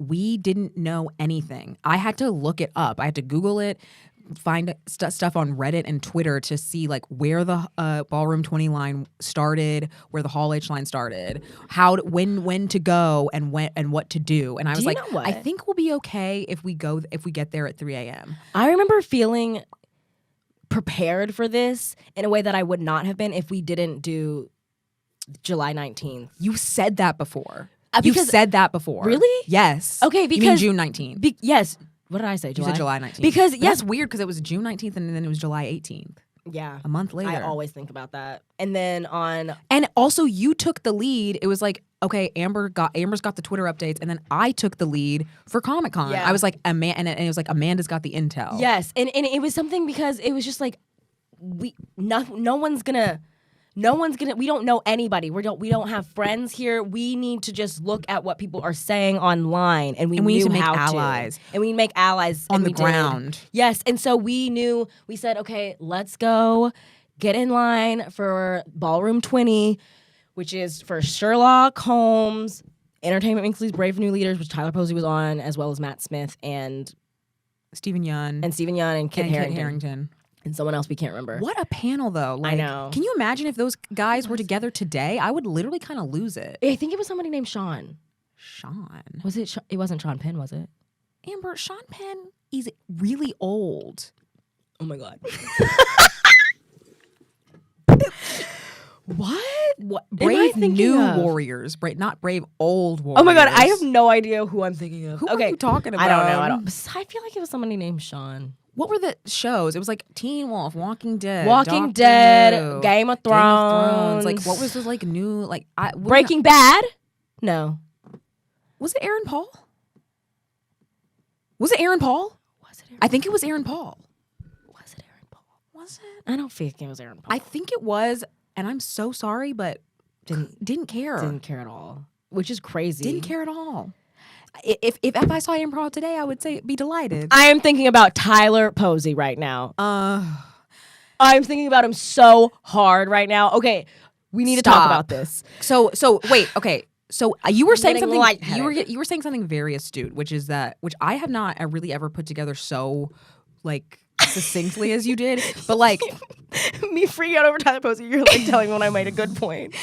we didn't know anything. I had to look it up. I had to Google it, find stuff on Reddit and Twitter to see like where the Ballroom 20 line started, where the Hall H line started, when to go and what to do. And I was like, I think we'll be okay if we get there at 3 a.m. I remember feeling prepared for this in a way that I would not have been if we didn't do July 19th. You said that before. You said that before. Really? Yes. Okay, because you mean June 19th. Yes. What did I say? July? You said July 19th. Because that's weird because it was June 19th and then it was July 18th. Yeah. A month later. I always think about that. And then And also you took the lead. It was like, okay, Amber's got the Twitter updates, and then I took the lead for Comic-Con. Yeah. I was like, and it was like Amanda's got the intel. Yes. And it was something because it was just like no one's gonna we don't know anybody. We don't have friends here. We need to just look at what people are saying online, and we need to make how allies. And we make allies on the ground. Yes. And so we said, okay, let's go get in line for Ballroom 20, which is for Sherlock Holmes, Entertainment Weekly's Brave New Leaders, which Tyler Posey was on, as well as Matt Smith and Stephen Yun and Kit Harington. And someone else we can't remember. What a panel, though. Like, I know. Can you imagine if those guys were together today? I would literally kind of lose it. I think it was somebody named Sean. Sean? Was it? It wasn't Sean Penn, was it? Amber, Sean Penn is really old. Oh, my God. What? Brave new warriors. Not brave old warriors. Oh, my God. I have no idea who I'm thinking of. Who are you talking about? I don't know. I feel like it was somebody named Sean. What were the shows? It was like Teen Wolf, Walking Dead, Game of Thrones. Like, what was this like new like Breaking Bad? No. Was it Aaron Paul? Was it Aaron Paul? I think it was Aaron Paul. Was it Aaron Paul? Was it? I don't think it was Aaron Paul. I think it was, and I'm so sorry, but didn't care. Didn't care at all. Which is crazy. Didn't care at all. If I saw Aaron Paul today, I would be delighted. I am thinking about Tyler Posey right now. I'm thinking about him so hard right now. Okay, we need to talk about this. So wait. Okay, so you were saying something. You were saying something very astute, which I have not really ever put together so like succinctly as you did. But like me freaking out over Tyler Posey, you're like telling me when I made a good point.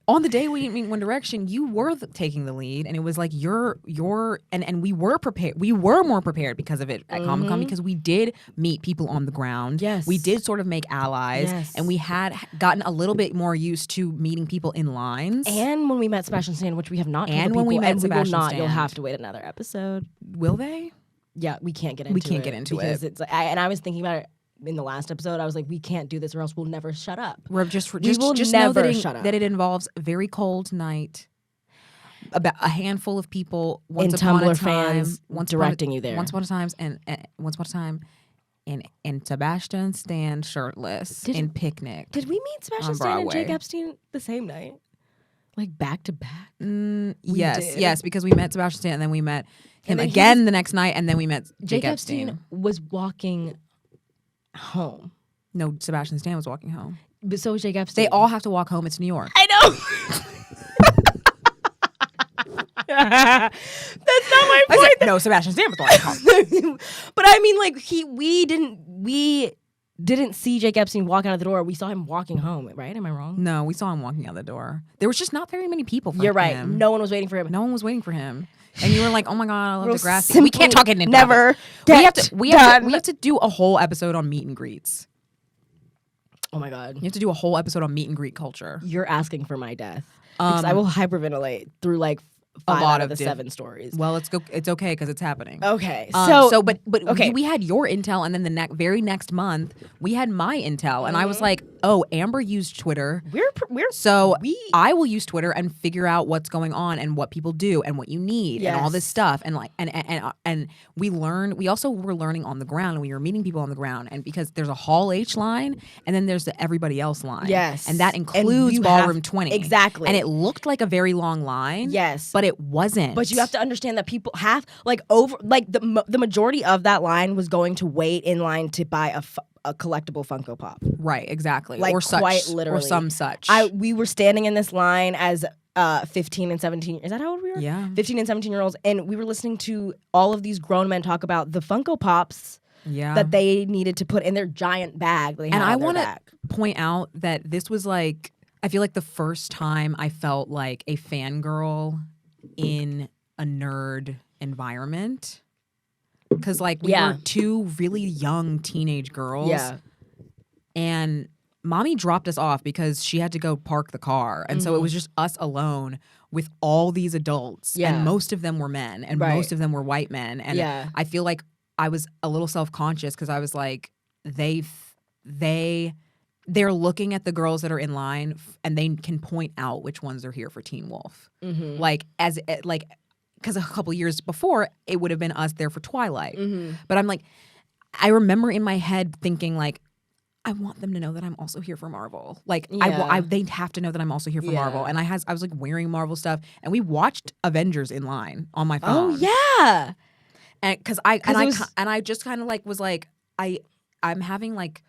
On the day we didn't meet One Direction, you were taking the lead, and it was like and we were prepared. We were more prepared because of it at Comic-Con because we did meet people on the ground. Yes, we did sort of make allies, and we had gotten a little bit more used to meeting people in lines. And when we met Sebastian Stan, which we have not, and when we met Sebastian Stan, you'll have to wait another episode. Will they? Yeah, we can't get into it. We can't get into it. It's and I was thinking about it. In the last episode, I was like, we can't do this or else we'll never shut up. We'll just know that it involves a very cold night, about a handful of people, once upon a time, fans directing you there. Once upon a time, and Sebastian Stan shirtless in Picnic. Did we meet Sebastian Stan and Jake Epstein the same night? Like back to back? Yes, because we met Sebastian Stan and then we met him again the next night, and then we met Jake Epstein. Was walking home. No, Sebastian Stan was walking home. But so was Jake Epstein. They all have to walk home. It's New York. I know. That's not my point. No, Sebastian Stan was walking home. But I mean, like we didn't see Jake Epstein walk out of the door. We saw him walking home, right? Am I wrong? No, we saw him walking out the door. There was just not very many people for You're right. him. No one was waiting for him. No one was waiting for him. And you were like, "Oh my God, I love the grass." We can't talk it into never. We have to do a whole episode on meet and greets. Oh my God, you have to do a whole episode on meet and greet culture. You're asking for my death because I will hyperventilate through like 5 out of the 7 stories. Well, it's okay because it's happening. Okay, but okay. We had your intel, and then the very next month we had my intel, and I was like, "Oh, Amber used Twitter. I will use Twitter and figure out what's going on and what people do and what you need and all this stuff." And like, and we learned. We also were learning on the ground, and we were meeting people on the ground, and because there's a Hall H line, and then there's the everybody else line. Yes, and that includes Ballroom 20 exactly. And it looked like a very long line. Yes, but it wasn't. But you have to understand that people the majority of that line was going to wait in line to buy a collectible Funko Pop. Right, exactly. Like or such, quite literally. or some such. We were standing in this line as 15 and 17. Is that how old we were? Yeah. 15 and 17-year-olds. And we were listening to all of these grown men talk about the Funko Pops that they needed to put in their giant bag. That they had and I want to point out that this was like, I feel like the first time I felt like a fangirl in a nerd environment. Because like we were two really young teenage girls. Yeah. And mommy dropped us off because she had to go park the car. And so it was just us alone with all these adults. Yeah. And most of them were men. And most of them were white men. And I feel like I was a little self-conscious because I was like, they're looking at the girls that are in line and they can point out which ones are here for Teen Wolf. Mm-hmm. Because a couple years before, it would have been us there for Twilight. Mm-hmm. But I'm like, I remember in my head thinking like, I want them to know that I'm also here for Marvel. Like, they have to know that I'm also here for Marvel. And I was like wearing Marvel stuff, and we watched Avengers in line on my phone. Oh yeah, and because I just kind of like was like I'm having like,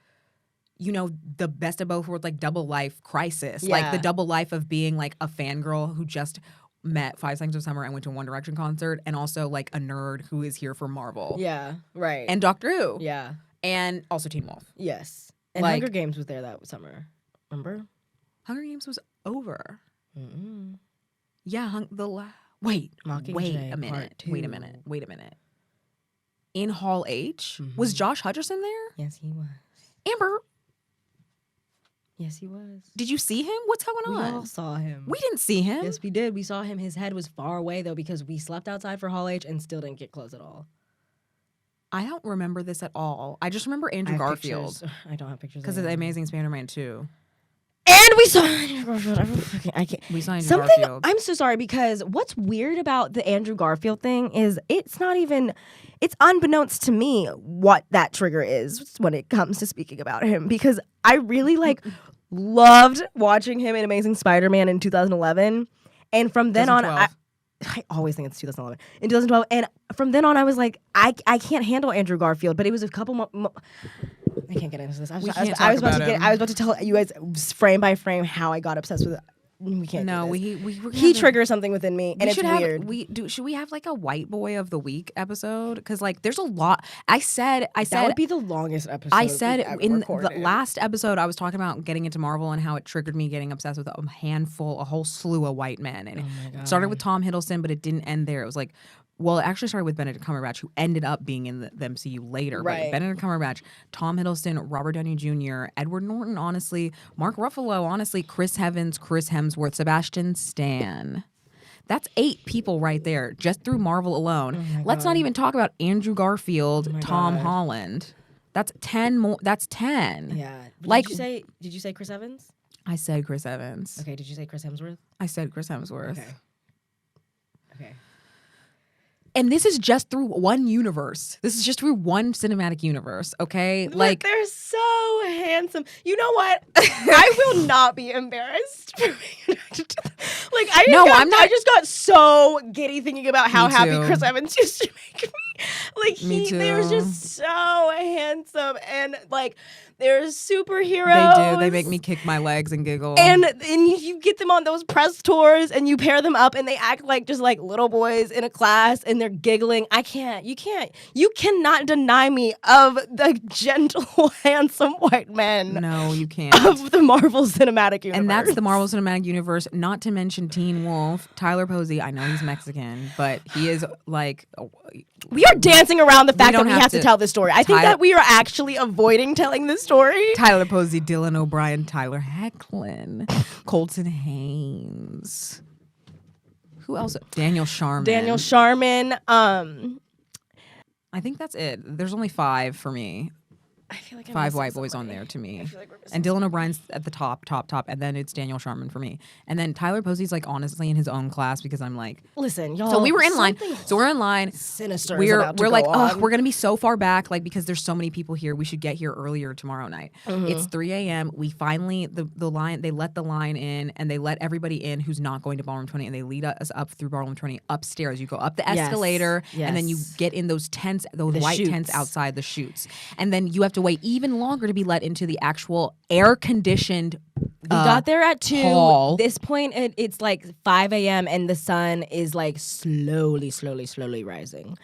you know, the best of both worlds, like double life crisis, like the double life of being like a fangirl who just met 5 Seconds of Summer and went to a One Direction concert, and also like a nerd who is here for Marvel. Yeah, right. And Doctor Who. Yeah. And also Teen Wolf. Yes. And like, Hunger Games was there that summer. Remember? Hunger Games was over. Mm-mm. Yeah, wait a minute. In Hall H, was Josh Hutcherson there? Yes, he was. Amber. Yes, he was. Did you see him? What's going on? We all saw him. We didn't see him. Yes, we did. We saw him. His head was far away, though, because we slept outside for Hall H and still didn't get close at all. I don't remember this at all. I just remember Andrew Garfield. Pictures. I don't have pictures. Because of The Amazing Spider-Man 2. And we saw Andrew Garfield. I can't. We saw Andrew Garfield. I'm so sorry, because what's weird about the Andrew Garfield thing is it's unbeknownst to me what that trigger is when it comes to speaking about him, because I really loved watching him in Amazing Spider-Man in 2011. And from then on, I always think it's 2011. In 2012, and from then on, I was like, I can't handle Andrew Garfield. But it was a couple more. I can't get into this. I was about to tell you guys frame by frame how I got obsessed with it. We can't. No, he triggers something within me, and it's weird. Should we have like a white boy of the week episode? Because like there's a lot. I said that would be the longest episode. I said in the last episode I was talking about getting into Marvel and how it triggered me getting obsessed with a whole slew of white men, and it started with Tom Hiddleston, but it didn't end there. It was like, well, it actually started with Benedict Cumberbatch, who ended up being in the MCU later. Right. But Benedict Cumberbatch, Tom Hiddleston, Robert Downey Jr., Edward Norton, honestly, Mark Ruffalo, honestly, Chris Evans, Chris Hemsworth, Sebastian Stan. That's 8 people right there, just through Marvel alone. Oh Let's not even talk about Andrew Garfield, Tom Holland. That's 10 more. That's 10. Yeah. Did you say Chris Evans? I said Chris Evans. Okay. Did you say Chris Hemsworth? I said Chris Hemsworth. Okay. And this is just through one universe. This is just through one cinematic universe, okay? Like, they're so handsome. You know what? I will not be embarrassed. I just got so giddy thinking about how happy Chris Evans used to make me. They're just so handsome, and like they're superheroes. They do. They make me kick my legs and giggle. And you get them on those press tours, and you pair them up, and they act like just like little boys in a class, and they're giggling. You cannot deny me of the gentle, handsome white men. No, you can't. Of the Marvel Cinematic Universe. And that's the Marvel Cinematic Universe, not to mention Teen Wolf, Tyler Posey. I know he's Mexican, but he is like... We are dancing around the fact that we have to tell this story. I think that we are actually avoiding telling this story. Tyler Posey, Dylan O'Brien, Tyler Hecklin, Colton Haynes. Who else? Daniel Sharman. I think that's it. There's only 5 for me. I feel like 5 white boys on there to me. And Dylan O'Brien's at the top, and then it's Daniel Sharman for me. And then Tyler Posey's like honestly in his own class because I'm like, listen, y'all. So we were in line. So we're in line. Sinister. We're like, oh, we're gonna be so far back, like because there's so many people here. We should get here earlier tomorrow night. It's 3 a.m. We finally the line. They let the line in, and they let everybody in who's not going to Ballroom 20, and they lead us up through Ballroom 20 upstairs. You go up the escalator, and then you get in those tents, those white tents outside the chutes, and then you have to wait even longer to be let into the actual air-conditioned. We got there at 2. Hall. This point, it's like 5 a.m. and the sun is like slowly rising.